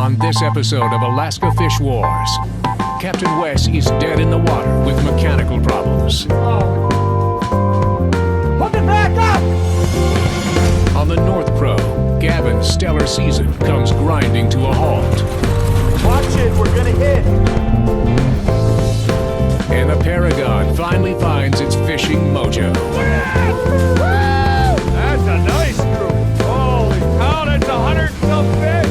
On this episode of Alaska Fish Wars, Captain Wes is dead in the water with mechanical problems. Hook it back up! On the North Pro, Gavin's stellar season comes grinding to a halt. Watch it, we're gonna hit. And the Paragon finally finds its fishing mojo. That's a nice group. Holy cow, that's 100 and some fish.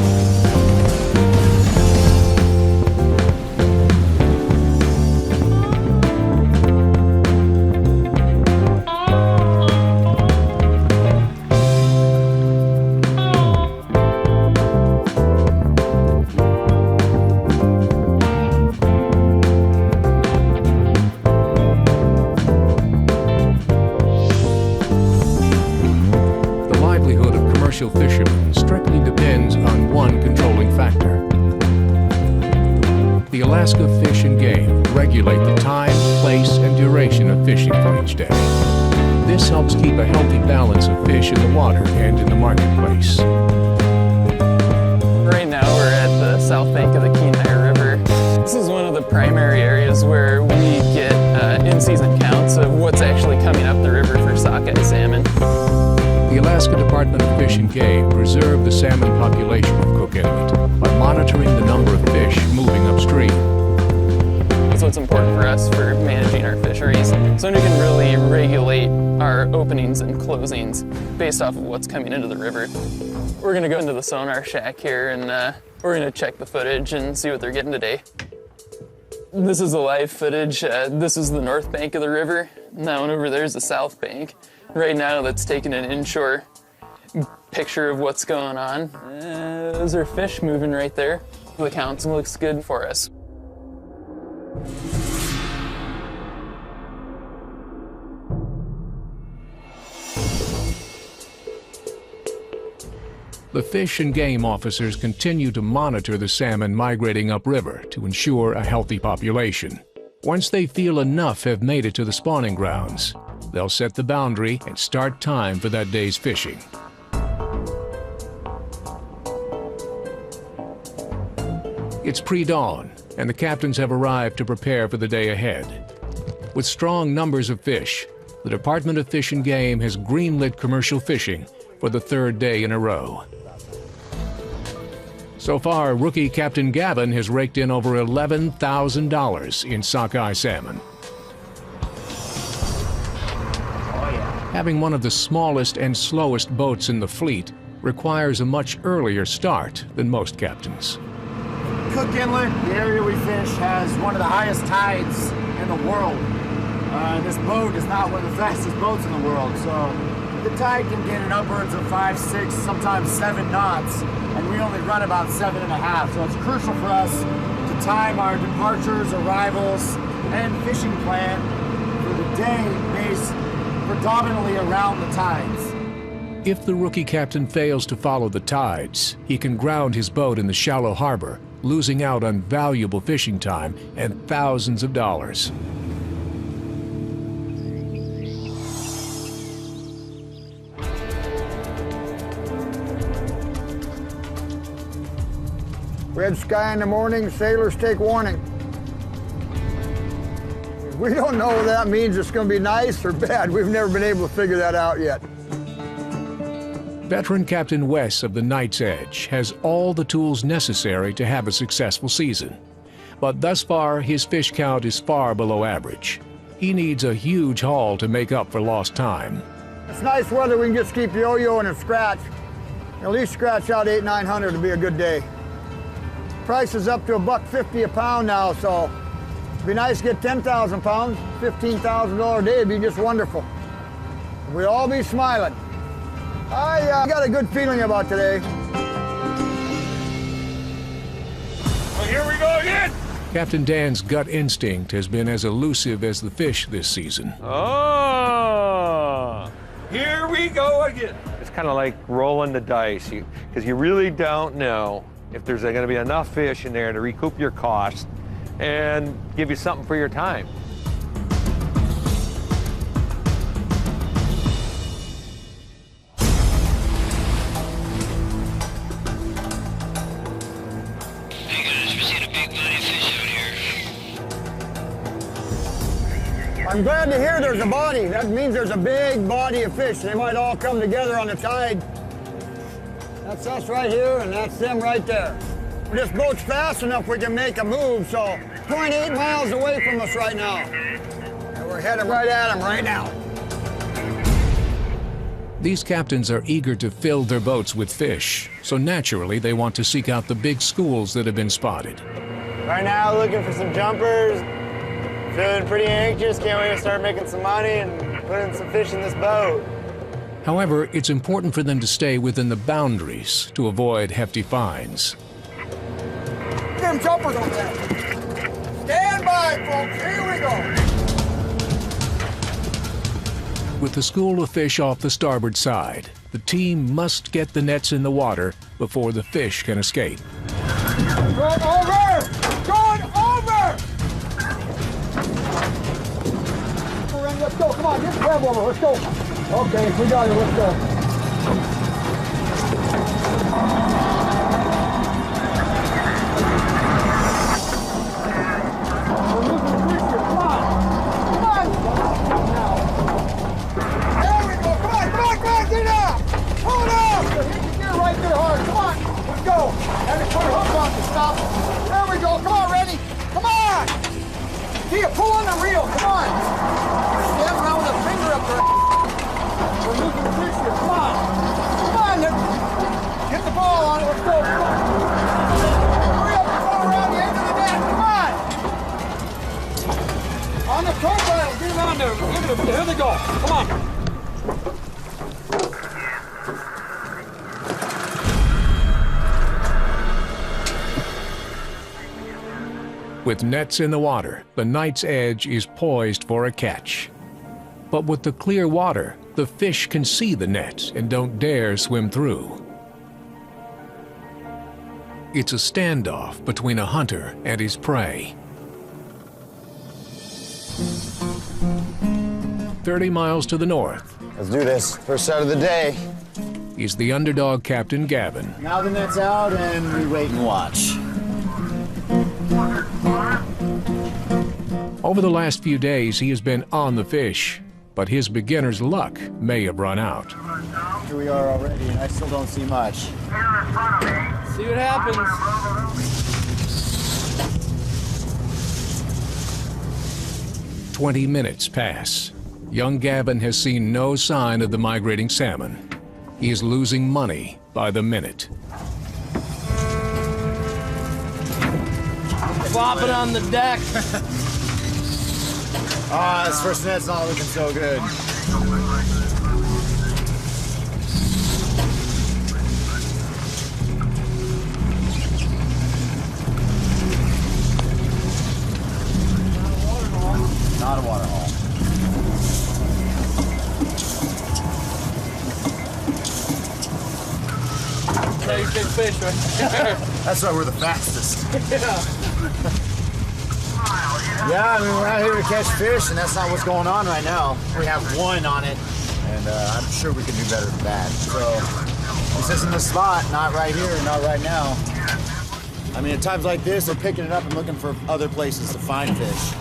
Commercial fishermen strictly depends on one controlling factor. The Alaska Fish and Game regulate the time, place, and duration of fishing for each day. This helps keep a healthy balance of fish in the water and in the marketplace. Right now we're at the south bank of the Kenai River. This is one of the primary areas where we get in-season counts of what's actually coming up the river for sockeye salmon. The Alaska Department of Fish and Game preserve the salmon population of Cook Inlet by monitoring the number of fish moving upstream. That's what's important for us for managing our fisheries. So we can really regulate our openings and closings based off of what's coming into the river. We're going to go into the sonar shack here and we're going to check the footage and see what they're getting today. This is the live footage. This is the north bank of the river. That one over there is the south bank. Right now, that's taking an inshore picture of what's going on. Those are fish moving right there. The count looks good for us. The Fish and Game officers continue to monitor the salmon migrating upriver to ensure a healthy population. Once they feel enough have made it to the spawning grounds, they'll set the boundary and start time for that day's fishing. It's pre-dawn, and the captains have arrived to prepare for the day ahead. With strong numbers of fish, the Department of Fish and Game has greenlit commercial fishing for the third day in a row. So far, rookie Captain Gavin has raked in over $11,000 in sockeye salmon. Having one of the smallest and slowest boats in the fleet requires a much earlier start than most captains. Cook Inlet, the area we fish, has one of the highest tides in the world. This boat is not one of the fastest boats in the world, so the tide can get in upwards of 5, 6, sometimes 7 knots, and we only run about 7.5. So it's crucial for us to time our departures, arrivals, and fishing plan for the day based predominantly around the tides. If the rookie captain fails to follow the tides, he can ground his boat in the shallow harbor, losing out on valuable fishing time and thousands of dollars. Red sky in the morning, sailors take warning. We don't know whether that means it's going to be nice or bad. We've never been able to figure that out yet. Veteran Captain Wes of the Knight's Edge has all the tools necessary to have a successful season. But thus far, his fish count is far below average. He needs a huge haul to make up for lost time. It's nice weather. We can just keep yo-yoing and scratch. At least scratch out 800, 900 to be a good day. Price is up to $1.50 a pound now, so it'd be nice to get 10,000 pounds, $15,000 a day would be just wonderful. We'd all be smiling. I got a good feeling about today. Well, here we go again. Captain Dan's gut instinct has been as elusive as the fish this season. Oh, here we go again. It's kind of like rolling the dice, because you really don't know if there's going to be enough fish in there to recoup your cost and give you something for your time. I'm glad to hear there's a body. That means there's a big body of fish. They might all come together on the tide. That's us right here, and that's them right there. This boat's fast enough we can make a move, so 0.8 miles away from us right now. And we're headed right at them right now. These captains are eager to fill their boats with fish, so naturally they want to seek out the big schools that have been spotted. Right now, looking for some jumpers. Feeling pretty anxious. Can't wait to start making some money and putting some fish in this boat. However, it's important for them to stay within the boundaries to avoid hefty fines. Them jumpers on that. Stand by, folks. Here we go. With the school of fish off the starboard side, the team must get the nets in the water before the fish can escape. Going over! Going over! Let's go, come on, just grab over, let's go. Okay, we got it, let's go. We're losing the fish here, come on. Come on! There we go, come on, get it out! Pull it up! Hit the gear right there hard, come on, let's go. And put a hook on to stop. There we go, come on, ready? Come on! Here, pull on the reel, come on! Stand around with a finger up there. We're losing the fish here. Come on. Come on. Get the ball on it. Let's go. Come on. Hurry up and go around the end of the net. Come on. On the profile. Get around there. Look at them. Here they go. Come on. With nets in the water, the Knight's Edge is poised for a catch. But with the clear water, the fish can see the net and don't dare swim through. It's a standoff between a hunter and his prey. 30 miles to the north Let's do this. First shot of the day. is the underdog Captain Gavin. Now the net's out and we wait and watch. Over the last few days, he has been on the fish, but his beginner's luck may have run out. Here we are already, and I still don't see much. See what happens. 20 minutes pass. Young Gavin has seen no sign of the migrating salmon. He is losing money by the minute. Flop it on the deck. Ah, this first net's not looking so good. Not a water hole. Big fish right there. That's why we're the fastest. Yeah, I mean, we're out here to catch fish, and that's not what's going on right now. We have one on it, and I'm sure we can do better than that. So, this isn't the spot, not right here, not right now. I mean, at times like this, we're picking it up and looking for other places to find fish.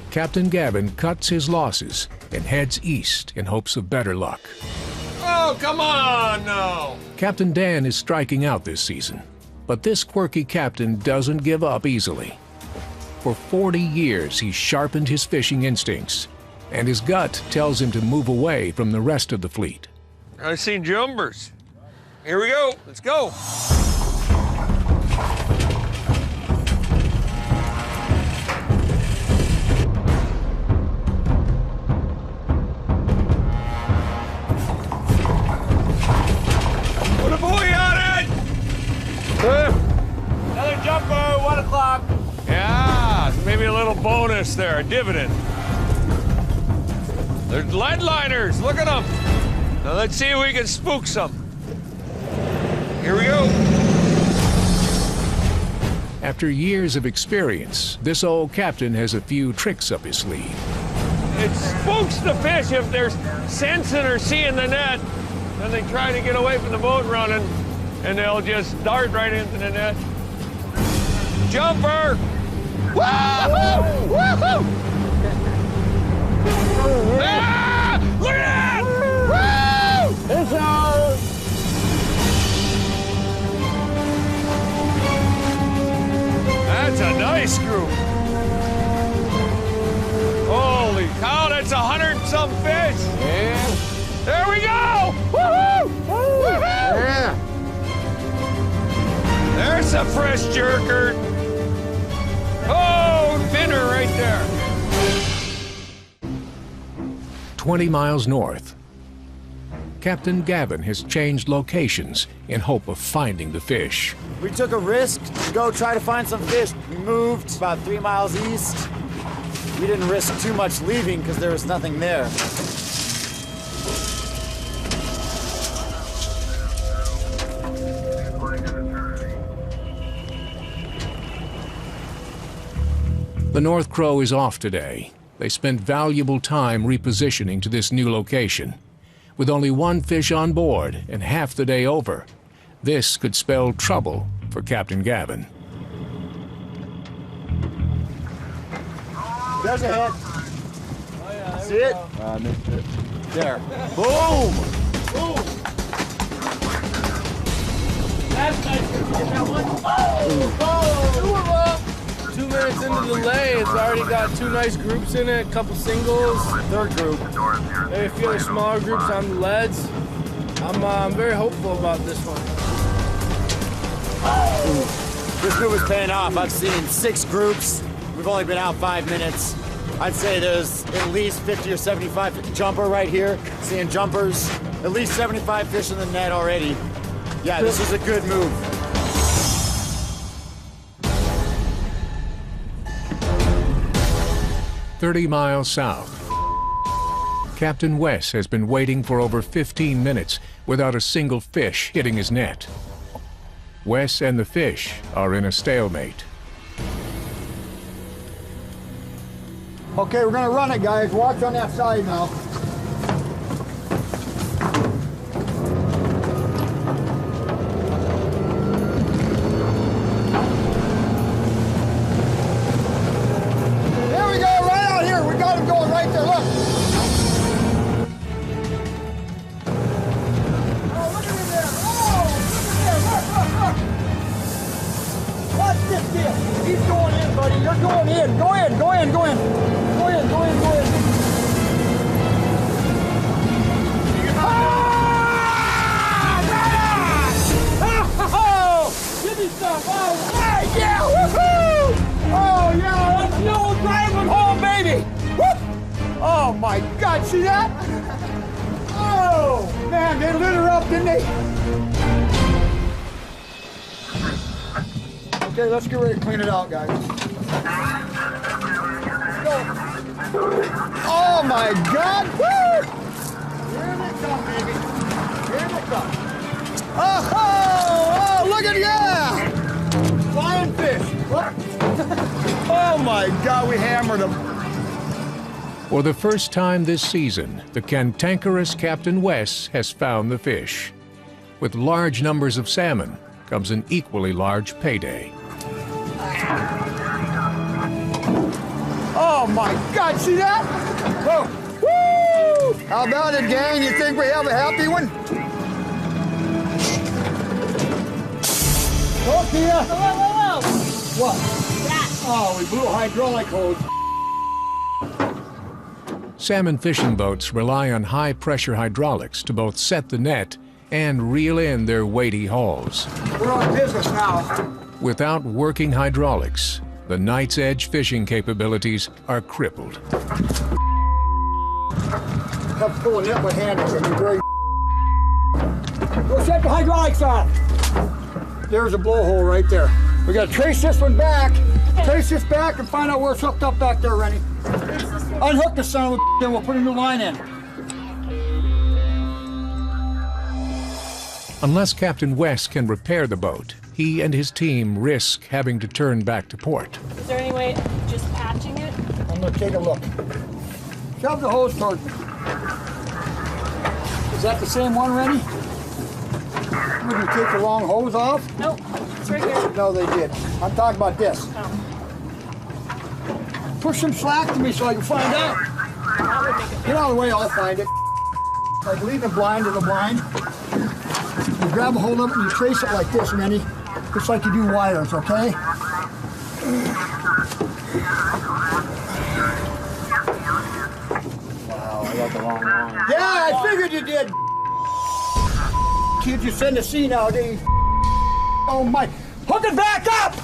Captain Gavin cuts his losses and heads east in hopes of better luck. Oh, come on now. Captain Dan is striking out this season, but this quirky captain doesn't give up easily. For 40 years, he's sharpened his fishing instincts, and his gut tells him to move away from the rest of the fleet. I've seen jumpers. Here we go. Let's go. Put a buoy on it. Another jumbo, 1 o'clock. Yeah, maybe a little bonus there, a dividend. There's lead liners. Look at them. Now let's see if we can spook some. Here we go. After years of experience, this old captain has a few tricks up his sleeve. It spooks the fish if there's sensing or seeing the net. Then they try to get away from the boat running, and they'll just dart right into the net. Jumper! Woo-hoo! Woo-hoo! Ah! Look at that! Woo! Fish on! That's a nice group. Holy cow, that's 100-some fish. Yeah. There we go! Woo-hoo! Woo-hoo! Yeah. There's a fresh jerker. Oh, dinner right there. 20 miles north. Captain Gavin has changed locations in hope of finding the fish. We took a risk to go try to find some fish. We moved about 3 miles east. We didn't risk too much leaving because there was nothing there. The North Crow is off today. They spent valuable time repositioning to this new location. With only one fish on board and half the day over, this could spell trouble for Captain Gavin. There's a head. Oh, yeah, See it? I missed it. There. Boom! That's nice. Get that one. Oh! 2 minutes into the lay, it's already got 2 nice groups in it, a couple singles. Third group. Maybe a few other smaller groups on the leads. I'm very hopeful about this one. This group is paying off. I've seen 6 groups. We've only been out 5 minutes. I'd say there's at least 50 or 75 jumper right here. Seeing jumpers. At least 75 fish in the net already. Yeah, this is a good move. "30 miles south. Captain Wes has been waiting for over 15 minutes without a single fish hitting his net. Wes and the fish are in a stalemate. Okay, we're gonna run it, guys. Watch on that side now. There we go, right out here. We got him going right there, look. Oh, look at him there. Oh, look at there. Look. Watch this deal. He's going in, buddy. You're going in. Go in, go in, go in. Go in, go in, go in. Ah! Right on! Oh! Give me some. Oh, hey, yeah! Woohoo! Oh, yeah, that's the old driving home, baby! Woo! Oh, my God, see that? Oh, man, they lit her up, didn't they? Okay, let's get ready to clean it out, guys. Oh my God! Woo! Here they come, baby. Here they come. Oh, oh, look at yeah! Flying fish. Oh my God, we hammered them. For the first time this season, the cantankerous Captain Wes has found the fish. With large numbers of salmon comes an equally large payday. Oh my God, see that? Whoa. Woo! How about it, gang? You think we have a happy one? Oh, Tia. Whoa. What? That. Oh, we blew a hydraulic hose. Salmon fishing boats rely on high-pressure hydraulics to both set the net and reel in their weighty hauls. We're on business now. Without working hydraulics, the Knight's Edge fishing capabilities are crippled. Have to pull a net with handles and be very. Go set the hydraulics on. There's a blowhole right there. We gotta trace this one back, trace this back, and find out where it's hooked up back there, Rennie. Unhook the son of a then we'll put a new line in. Unless Captain Wes can repair the boat, he and his team risk having to turn back to port. Is there any way just patching it? I'm gonna take a look. Shove the hose towards me. Is that the same one, Rennie? Would you take the wrong hose off? Nope, it's right here. No, they did. I'm talking about this. Oh, Push some slack to me so I can find out. that would make it. Get out of the way, I'll find it. Like leave the blind to the blind. You grab a hold of it and you trace it like this, Rennie. Just like you do wires, okay? Wow, I got the wrong line. Yeah, I figured you did. Kids, you send a C nowadays. Oh my. Hook it back up!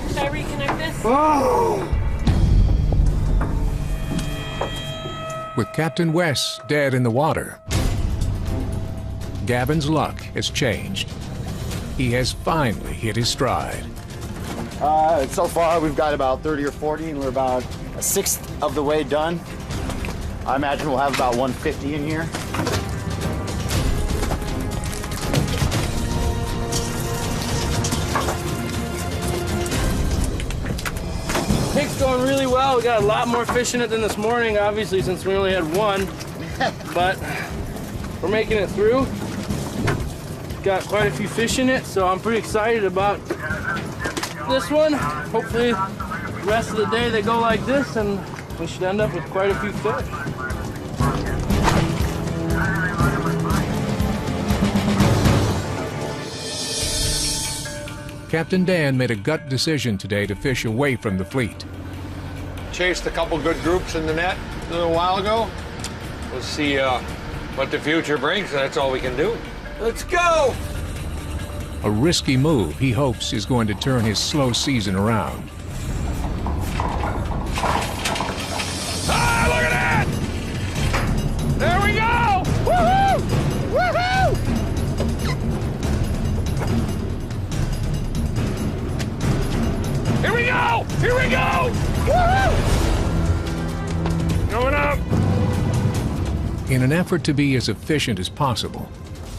Should I reconnect this? Oh! With Captain Wes dead in the water, Gavin's luck has changed. He has finally hit his stride. So far, we've got about 30 or 40, and we're about a sixth of the way done. I imagine we'll have about 150 in here. Tank's going really well. We got a lot more fish in it than this morning, obviously, since we only had one. But we're making it through. Got quite a few fish in it, so I'm pretty excited about this one. Hopefully, the rest of the day they go like this, and we should end up with quite a few fish. Captain Dan made a gut decision today to fish away from the fleet. Chased a couple good groups in the net a little while ago. We'll see what the future brings. That's all we can do. Let's go! A risky move he hopes is going to turn his slow season around. Ah, look at that! There we go! Woohoo! Woohoo! Here we go! Here we go! Woohoo! Going up! In an effort to be as efficient as possible,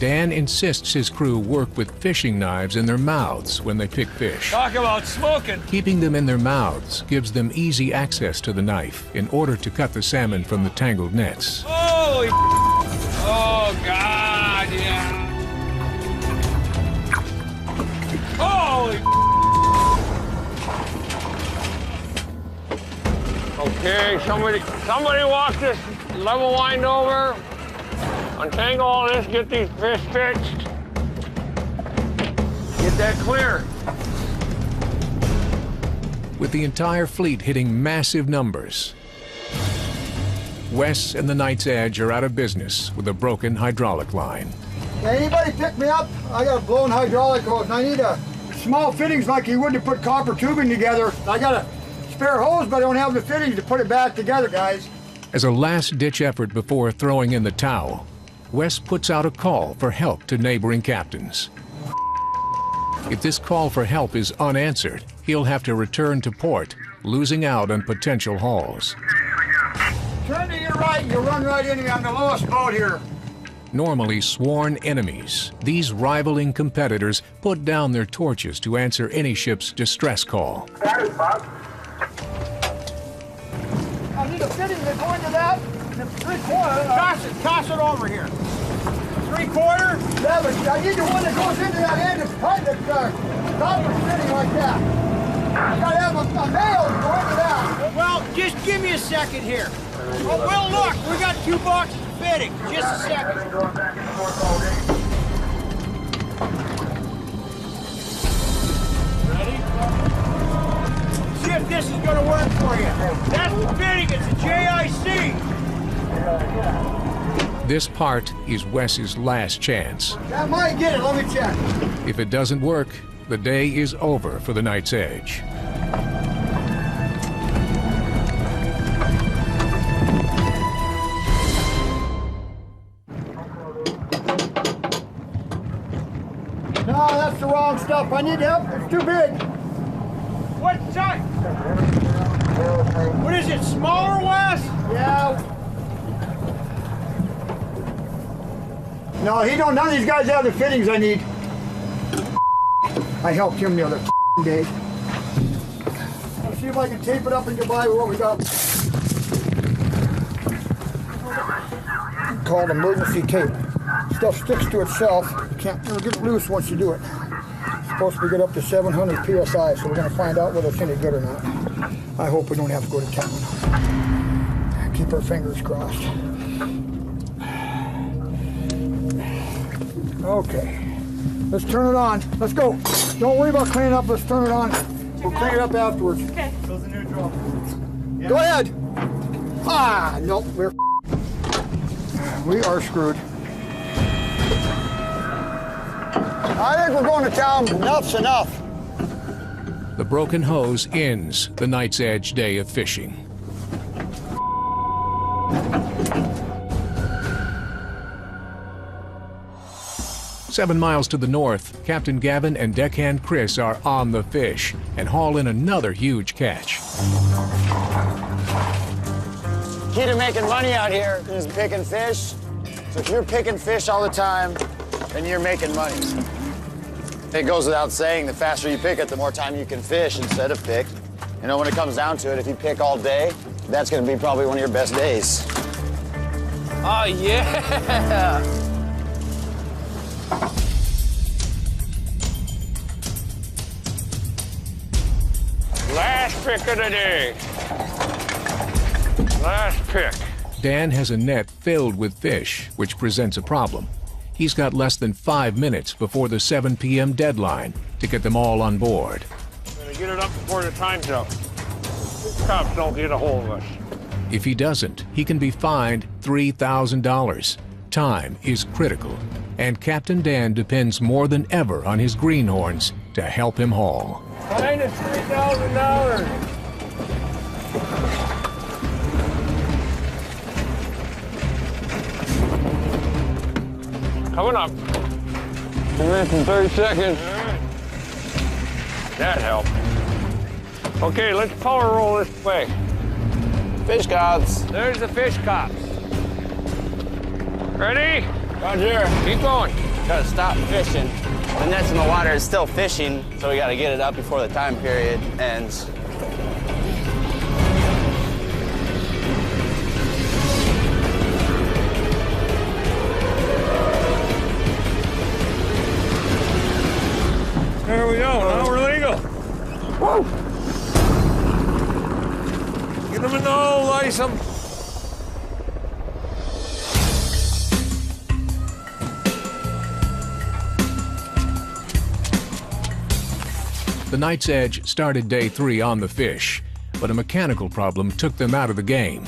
Dan insists his crew work with fishing knives in their mouths when they pick fish. Talk about smoking! Keeping them in their mouths gives them easy access to the knife in order to cut the salmon from the tangled nets. Holy! Oh God! Yeah! Holy! Okay, somebody walk this level wind over, untangle all this, get these fish fixed, get that clear. With the entire fleet hitting massive numbers, Wes and the Knight's Edge are out of business with a broken hydraulic line. Hey, anybody pick me up? I got a blown hydraulic hose and I need a small fittings like you would to put copper tubing together. I got a spare hose, but I don't have the fittings to put it back together, guys. As a last-ditch effort before throwing in the towel, Wes puts out a call for help to neighboring captains. If this call for help is unanswered, he'll have to return to port, losing out on potential hauls. Turn to your right and you'll run right into me on the lowest boat here. Normally sworn enemies, these rivaling competitors put down their torches to answer any ship's distress call. I need a fitting to go into that. Toss it over here. 3/4? Yeah, but I need the one that goes into that end of copper fitting like that. I gotta have a nail to go into that. Well, just give me a second here. Well, look, we got 2 boxes of fitting. Just a second. Ready? See if this is gonna work for you. That's the fitting, it's a JIC. This part is Wes's last chance. That might get it, let me check. If it doesn't work, the day is over for the Knight's Edge. No, that's the wrong stuff. I need help. It's too big. What size? What is it, smaller, Wes? Yeah. No, none of these guys have the fittings I need. I helped him the other day. see if I can tape it up and get by with what we got. Called emergency tape. Stuff sticks to itself. You can't ever get it loose once you do it. It's supposed to get up to 700 psi, so we're going to find out whether it's any good or not. I hope we don't have to go to town. Keep our fingers crossed. Okay, let's turn it on. Let's go. Don't worry about cleaning up. Let's turn it on. We'll clean it up afterwards. Okay. Goes in neutral. Go ahead. Ah, nope, we are screwed. I think we're going to town. Enough's enough. The broken hose ends the Night's Edge day of fishing. Seven miles to the north, Captain Gavin and deckhand Chris are on the fish and haul in another huge catch. Key to making money out here is picking fish. So if you're picking fish all the time, then you're making money. It goes without saying, the faster you pick it, the more time you can fish instead of pick. You know, when it comes down to it, if you pick all day, that's gonna be probably one of your best days. Oh, yeah! Last pick of the day. Last pick. Dan has a net filled with fish, which presents a problem. He's got less than 5 minutes before the 7 p.m. deadline to get them all on board. Gonna get it up before the time's up. These cops don't get a hold of us. If he doesn't, he can be fined $3,000. Time is critical, and Captain Dan depends more than ever on his greenhorns to help him haul. Fine is $3,000. Coming up. 2 minutes and 30 seconds. That helped. Okay, let's power roll this way. Fish cops. There's the fish cops. Ready? Roger. Keep going. Gotta stop fishing. The net's in the water is still fishing, so we gotta get it up before the time period ends. There we go. Now we're legal. Woo! Get them in the hole, ice them. The Night's Edge started day 3 on the fish, but a mechanical problem took them out of the game.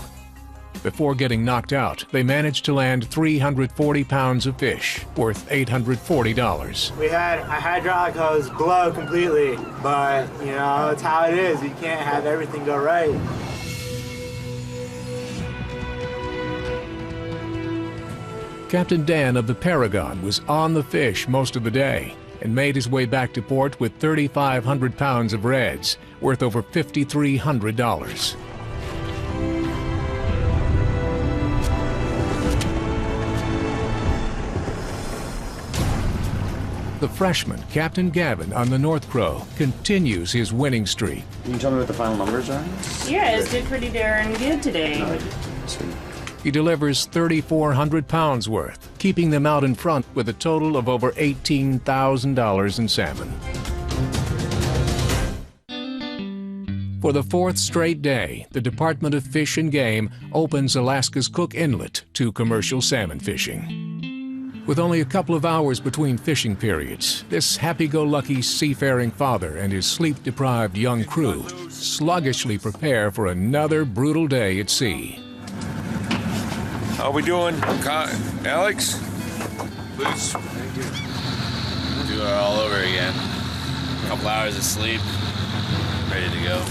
Before getting knocked out, they managed to land 340 pounds of fish, worth $840. We had a hydraulic hose blow completely, but you know, it's how it is. You can't have everything go right. Captain Dan of the Paragon was on the fish most of the day and made his way back to port with 3,500 pounds of reds, worth over $5,300. The freshman, Captain Gavin on the North Crow, continues his winning streak. Can you tell me what the final numbers are? Yeah, it's did pretty darn good today. Sweet. He delivers 3,400 pounds worth, keeping them out in front with a total of over $18,000 in salmon. For the 4th straight day, the Department of Fish and Game opens Alaska's Cook Inlet to commercial salmon fishing. With only a couple of hours between fishing periods, this happy-go-lucky seafaring father and his sleep-deprived young crew sluggishly prepare for another brutal day at sea. How we doing, Alex? Boots. Do it all over again. A couple hours of sleep. Ready to go.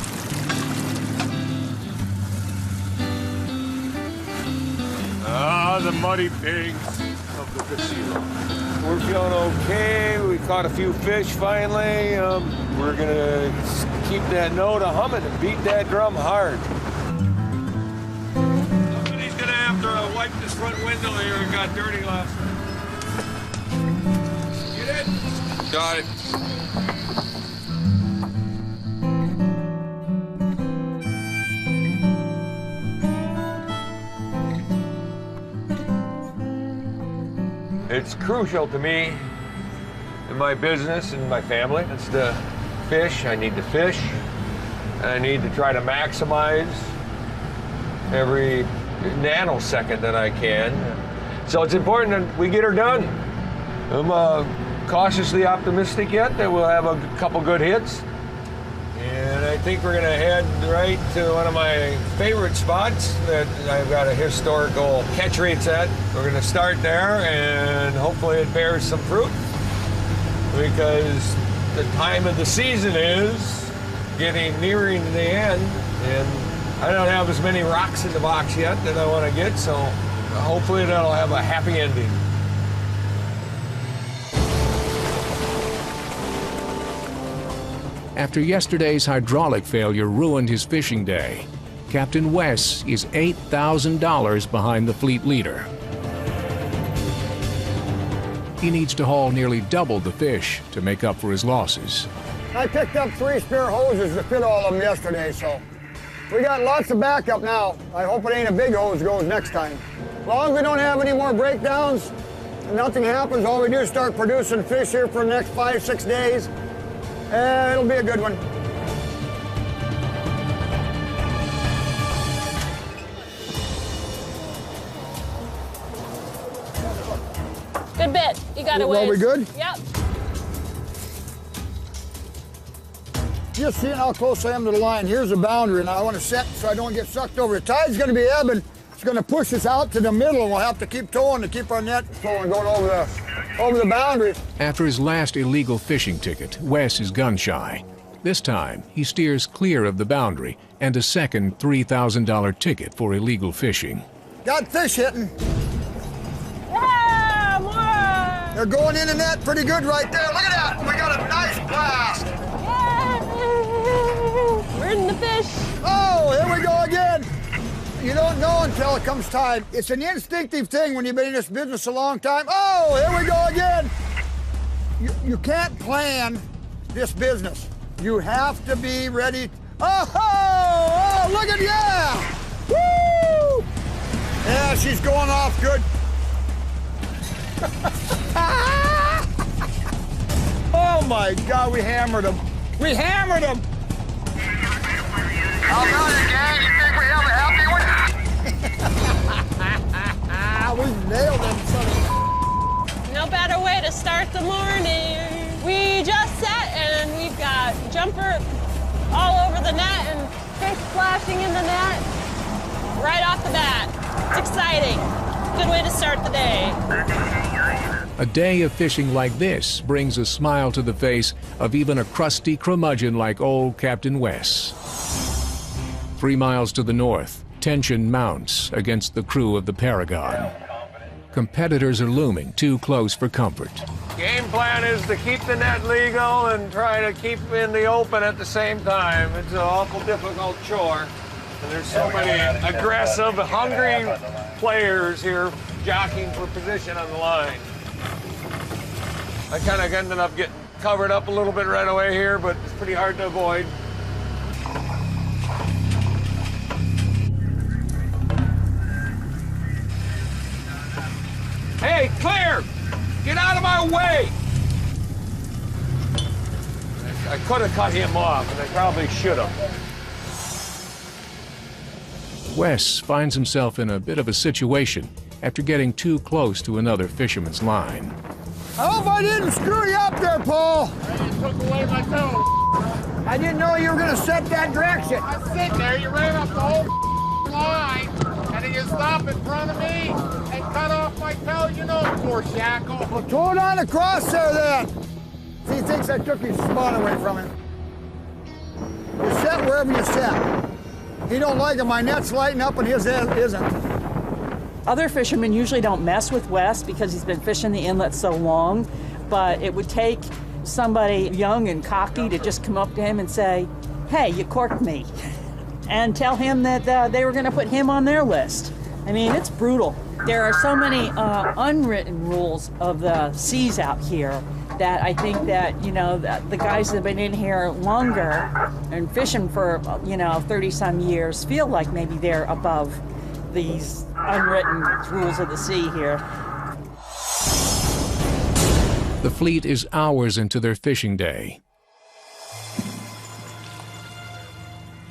Ah, the muddy pigs of the casino. We're feeling okay. We caught a few fish finally. We're gonna keep that note humming and beat that drum hard. Somebody's gonna have to wipe this front window here. It got dirty last night. Get it? Got it. It's crucial to me in my business and my family. It's to fish. I need to fish. I need to try to maximize every nanosecond that I can. So it's important that we get her done. I'm cautiously optimistic yet that we'll have a couple good hits. And I think we're gonna head right to one of my favorite spots that I've got a historical catch rates at. We're gonna start there and hopefully it bears some fruit, because the time of the season is getting nearing the end, and I don't have as many rocks in the box yet that I want to get, so hopefully that'll have a happy ending. After yesterday's hydraulic failure ruined his fishing day, Captain Wes is $8,000 behind the fleet leader. He needs to haul nearly double the fish to make up for his losses. I picked up 3 spare hoses to fit all of them yesterday, so we got lots of backup now. I hope it ain't a big hose goes next time. As long as we don't have any more breakdowns and nothing happens, all we do is start producing fish here for the next 5-6 days. It'll be a good one. Good bit. You got it, Are we good? Yep. Just seeing how close I am to the line. Here's the boundary, and I want to set so I don't get sucked over. The tide's going to be ebbing. It's going to push us out to the middle, and we'll have to keep towing to keep our net flowing going over the boundary. After his last illegal fishing ticket, Wes is gun-shy. This time, he steers clear of the boundary and a second $3,000 ticket for illegal fishing. Got fish hitting. Yeah, more! They're going in the net pretty good right there. Look at that. We got a nice blast. Yeah. We're in the fish. Oh, here we go again. You don't know until it comes time. It's an instinctive thing when you've been in this business a long time. Oh, here we go again. You can't plan this business. You have to be ready. Oh, look at, yeah. Woo! Yeah, she's going off good. Oh my God, we hammered him. We hammered him. How about it, gang? You think we have a happy one? We nailed him, son of a... No better way to start the morning. We just set and we've got jumper all over the net and fish splashing in the net right off the bat. It's exciting. Good way to start the day. A day of fishing like this brings a smile to the face of even a crusty curmudgeon like old Captain Wes. 3 miles to the north, tension mounts against the crew of the Paragon. Competitors are looming too close for comfort. Game plan is to keep the net legal and try to keep in the open at the same time. It's an awful difficult chore. And there's so many aggressive, hungry players here jockeying for position on the line. I kind of ended up getting covered up a little bit right away here, but it's pretty hard to avoid. Hey, Claire! Get out of my way! I could have cut him off, and I probably should have. Wes finds himself in a bit of a situation after getting too close to another fisherman's line. I hope I didn't screw you up there, Paul. You took away my toe. I didn't know you were going to set that direction. I was sitting there, you ran up the whole line, and then you stopped in front of me and cut off my toe. You know, poor shackle. Well, throw it on across there then. See, he thinks I took his spot away from him. You set wherever you set. He don't like it. My net's lighting up and his isn't. Other fishermen usually don't mess with Wes because he's been fishing the inlet so long, but it would take somebody young and cocky to just come up to him and say, hey, you corked me, and tell him that they were going to put him on their list. I mean, it's brutal. There are so many unwritten rules of the seas out here that I think that, you know, the guys that have been in here longer and fishing for, you know, 30-some years feel like maybe they're above these unwritten rules of the sea here. The fleet is hours into their fishing day.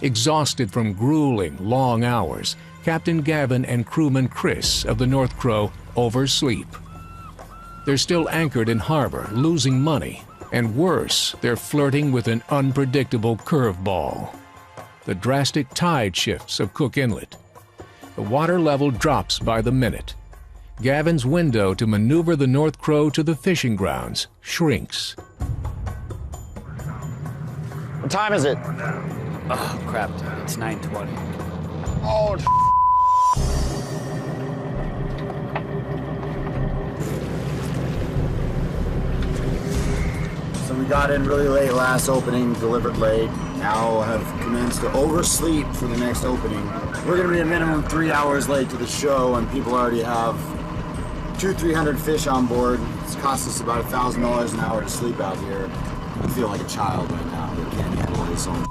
Exhausted from grueling, long hours, Captain Gavin and crewman Chris of the North Crow oversleep. They're still anchored in harbor, losing money. And worse, they're flirting with an unpredictable curveball. The drastic tide shifts of Cook Inlet. The water level drops by the minute. Gavin's window to maneuver the North Crow to the fishing grounds shrinks. What time is it? Oh, crap. It's 9:20. Oh, So we got in really late last opening, delivered late. Now have commenced to oversleep for the next opening. We're gonna be a minimum 3 hours late to the show, and people already have 200-300 fish on board. It's cost us about $1,000 an hour to sleep out here. I feel like a child right now. I can't handle this own.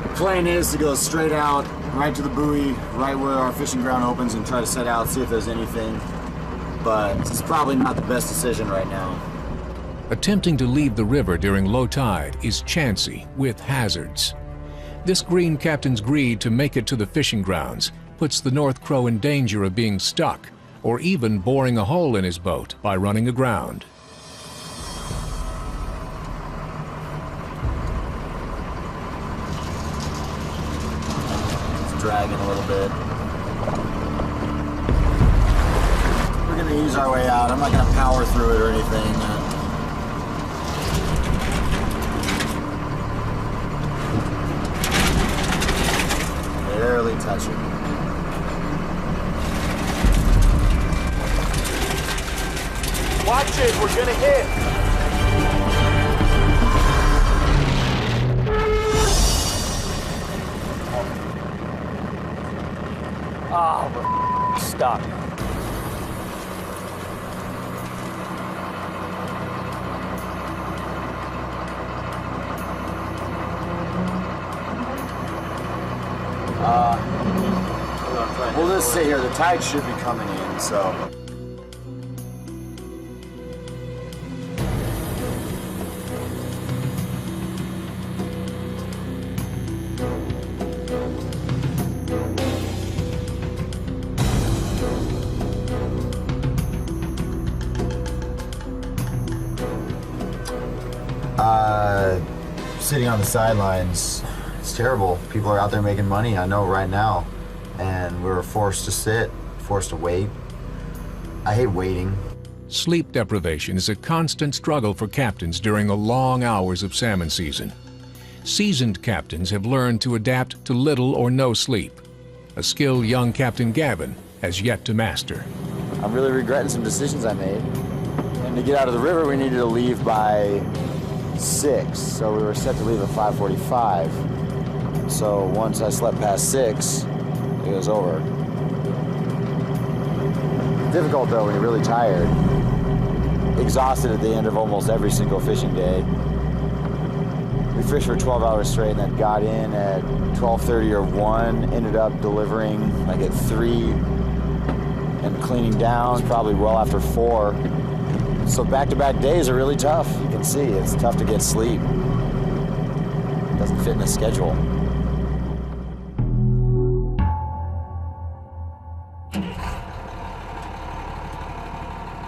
The plan is to go straight out, right to the buoy, right where our fishing ground opens, and try to set out, see if there's anything. But it's probably not the best decision right now. Attempting to leave the river during low tide is chancy with hazards. This green captain's greed to make it to the fishing grounds puts the North Crow in danger of being stuck or even boring a hole in his boat by running aground. It's dragging a little bit. We're gonna ease our way out. I'm not gonna power through it or anything. Barely touching. Watch it, we're gonna hit. Oh, we're stuck. We'll just sit here. The tide should be coming in, so. Sitting on the sidelines, it's terrible. People are out there making money, I know right now. And we were forced to sit, forced to wait. I hate waiting. Sleep deprivation is a constant struggle for captains during the long hours of salmon season. Seasoned captains have learned to adapt to little or no sleep, a skill young Captain Gavin has yet to master. I'm really regretting some decisions I made. And to get out of the river, we needed to leave by 6, so we were set to leave at 5:45. So once I slept past 6, it was over. Difficult though when you're really tired. Exhausted at the end of almost every single fishing day. We fished for 12 hours straight and then got in at 12:30 or 1, ended up delivering like at 3 and cleaning down probably well after 4. So back-to-back days are really tough. You can see it's tough to get sleep. Doesn't fit in the schedule.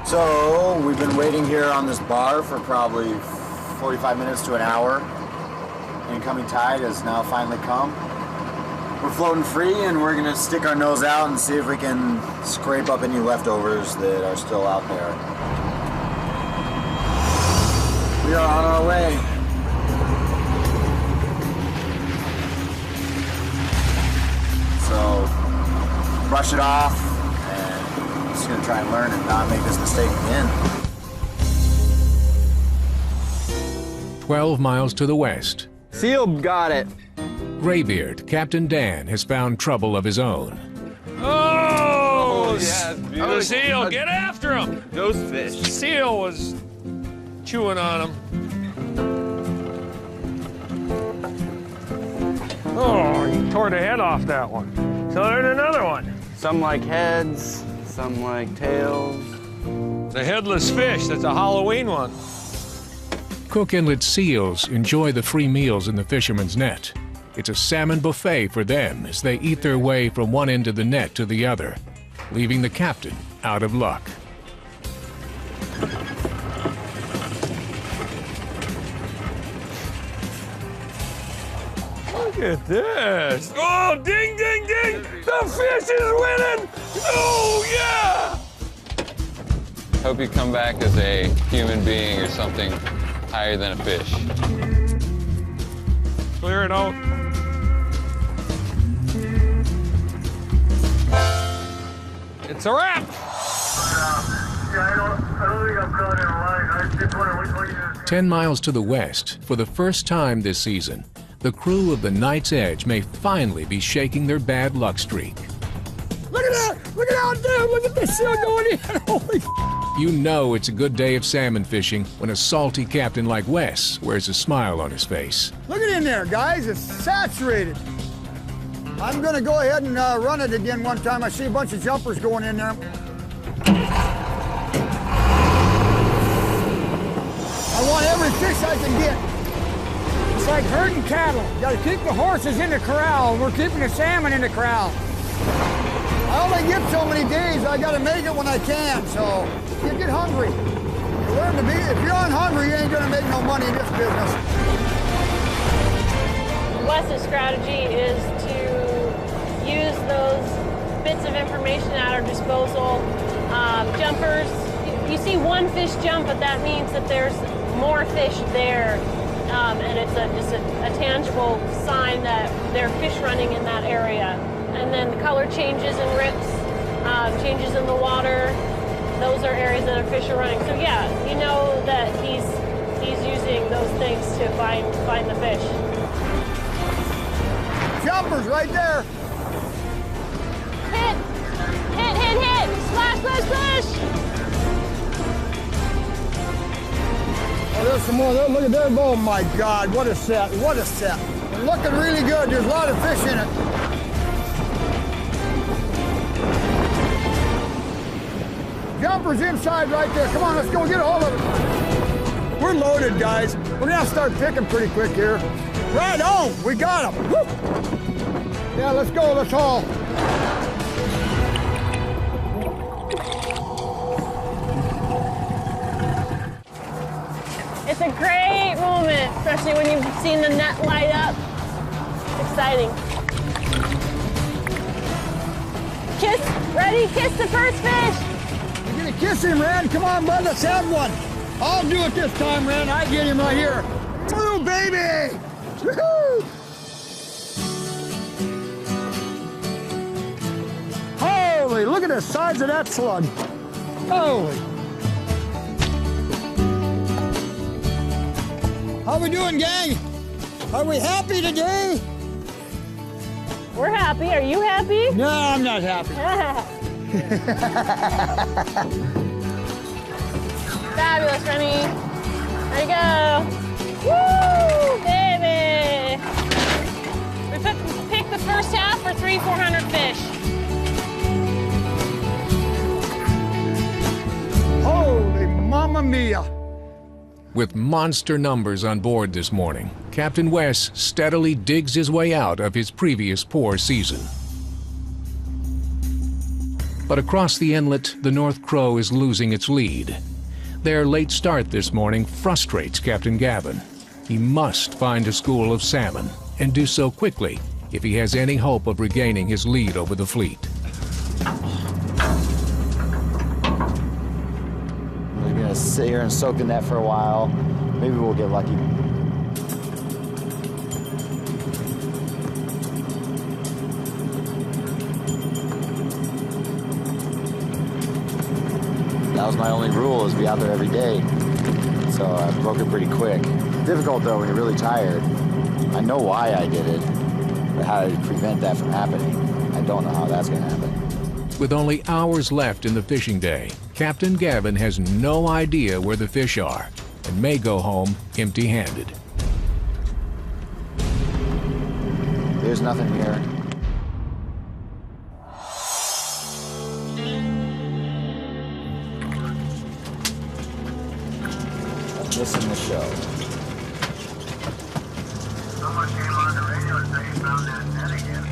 So we've been waiting here on this bar for probably 45 minutes to an hour. Incoming tide has now finally come. We're floating free and we're gonna stick our nose out and see if we can scrape up any leftovers that are still out there. We are on our way. So brush it off. I'm just gonna try and learn and not make this mistake again. 12 miles to the west. Seal got it. Graybeard, Captain Dan, has found trouble of his own. Oh, yeah, the seal, get after him. Ghost fish. Seal was chewing on him. Oh, he tore the head off that one. So there's another one. Some like heads, some like tails. The headless fish, that's a Halloween one. Cook Inlet seals enjoy the free meals in the fisherman's net. It's a salmon buffet for them as they eat their way from one end of the net to the other, leaving the captain out of luck. Look at this. Oh, ding, ding, ding. The fish is winning. Oh, yeah. Hope you come back as a human being or something higher than a fish. Clear it out. It's a wrap. I don't think I'm caught in a line. I just wonder what you 10 miles to the west, for the first time this season, the crew of the Knight's Edge may finally be shaking their bad luck streak. Look at that! Look at out there! Look at this seal going in! Holy You know it's a good day of salmon fishing when a salty captain like Wes wears a smile on his face. Look at in there, guys. It's saturated. I'm going to go ahead and run it again one time. I see a bunch of jumpers going in there. I want every fish I can get. It's like herding cattle. You got to keep the horses in the corral. We're keeping the salmon in the corral. I only get so many days. I got to make it when I can, so you get hungry. You learn to be. If you're unhungry, you ain't going to make no money in this business. Wes's strategy is to use those bits of information at our disposal. Jumpers, you see one fish jump, but that means that there's more fish there. And it's just a tangible sign that there are fish running in that area. And then the color changes and rips, changes in the water. Those are areas that our fish are running. So yeah, you know that he's using those things to find the fish. Jumpers right there. Hit! Hit, hit, hit! Splash, splash, splash! Oh, there's some more. Look at that. Oh my God, what a set. What a set. Looking really good. There's a lot of fish in it. Jumpers inside right there. Come on, let's go get a hold of it. We're loaded, guys. We're gonna have to start picking pretty quick here. Right on, we got them. Woo. Yeah, let's go, let's haul. It's a great moment, especially when you've seen the net light up. It's exciting. Kiss, ready, kiss the first fish. You're gonna kiss him, Ren. Come on, bud, let's have one. I'll do it this time, Ren. I get him right here. Woo, baby! Woohoo! Holy, look at the size of that slug. Holy. How we doing, gang? Are we happy today? We're happy. Are you happy? No, I'm not happy. Fabulous, Remy. There you go. Woo, baby. We picked the first half for 400 fish. Holy mamma mia. With monster numbers on board this morning, Captain Wes steadily digs his way out of his previous poor season. But across the inlet, the North Crow is losing its lead. Their late start this morning frustrates Captain Gavin. He must find a school of salmon, and do so quickly if he has any hope of regaining his lead over the fleet. We're gonna sit here and soak in that for a while. Maybe we'll get lucky. That was my only rule, is be out there every day. So I broke it pretty quick. Difficult though when you're really tired. I know why I did it, but how to prevent that from happening, I don't know how that's gonna happen. With only hours left in the fishing day, Captain Gavin has no idea where the fish are and may go home empty-handed. There's nothing here. missing the show. Someone came on the radio and said he found that net again.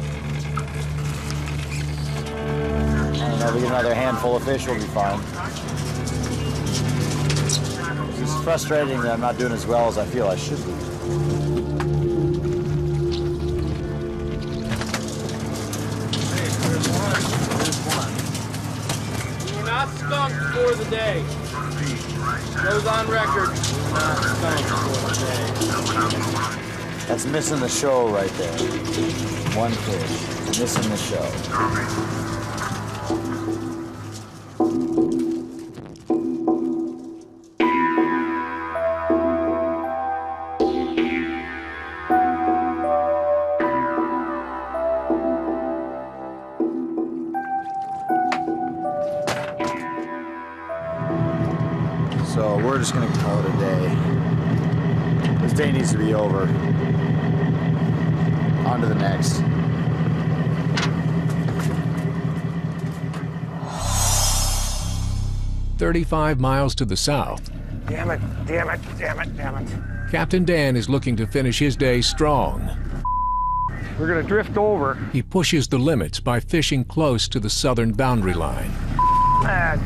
I don't know, we get another handful of fish, we'll be fine. It's frustrating that I'm not doing as well as I feel I should be. We're not skunked for the day. Goes on record. We're not skunked for the day. That's missing the show right there. One fish, missing the show. So we're just gonna call it a day. This day needs to be over. On to the next. "35 miles to the south, Damn it, damn it, damn it, damn it. Captain Dan is looking to finish his day strong. We're gonna drift over. He pushes the limits by fishing close to the southern boundary line. Man.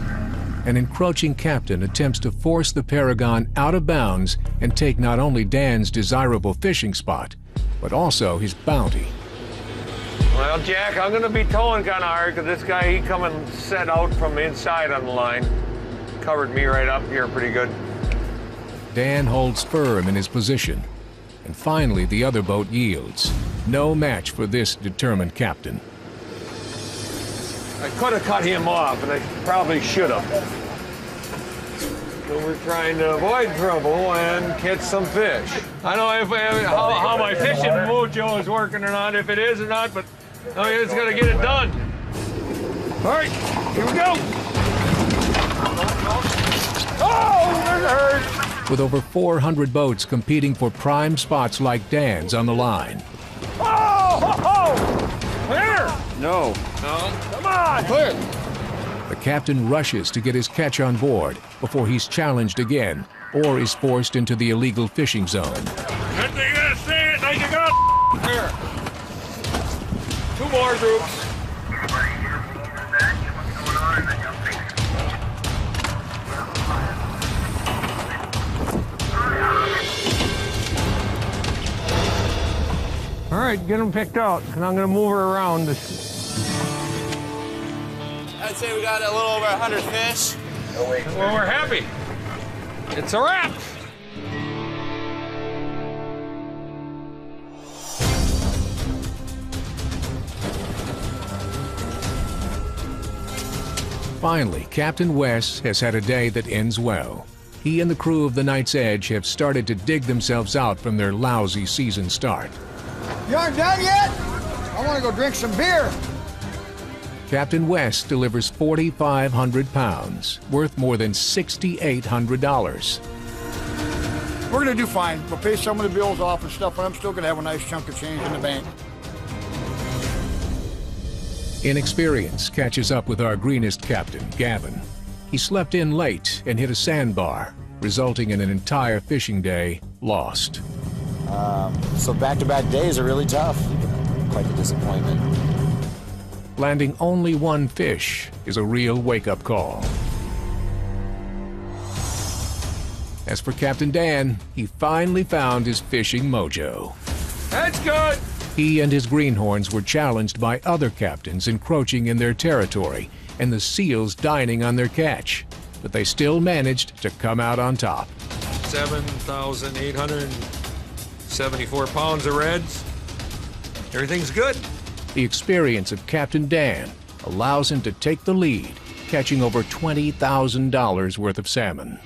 An encroaching captain attempts to force the Paragon out of bounds and take not only Dan's desirable fishing spot, but also his bounty. Well, Jack, I'm gonna be towing kind of hard because this guy, he come and set out from inside on the line. Covered me right up here pretty good. Dan holds firm in his position, and finally the other boat yields. No match for this determined captain. I could have cut him off, and I probably should have. So we're trying to avoid trouble and catch some fish. I don't know how my fishing mojo is working or not, if it is or not, but I just got to get it done. All right, here we go. Oh, there's a herd. With over 400 boats competing for prime spots like Dan's on the line. Oh, ho, ho. Clear. No. No. Come on. Clear. The captain rushes to get his catch on board before he's challenged again or is forced into the illegal fishing zone. Good thing you gotta say it like you got. Here. 2 more groups. All right, get them picked out, and I'm gonna move her around. I'd say we got a little over 100 fish. Well, we're happy. It's a wrap. Finally, Captain West has had a day that ends well. He and the crew of the Knight's Edge have started to dig themselves out from their lousy season start. You aren't done yet? I want to go drink some beer. Captain West delivers 4,500 pounds, worth more than $6,800. We're going to do fine. We'll pay some of the bills off and stuff, but I'm still going to have a nice chunk of change in the bank. Inexperience catches up with our greenest captain, Gavin. He slept in late and hit a sandbar, resulting in an entire fishing day lost. So back-to-back days are really tough. Quite the disappointment. Landing only one fish is a real wake-up call. As for Captain Dan, he finally found his fishing mojo. That's good. He and his greenhorns were challenged by other captains encroaching in their territory and the seals dining on their catch, but they still managed to come out on top. 7,874 pounds of reds. Everything's good. The experience of Captain Dan allows him to take the lead, catching over $20,000 worth of salmon.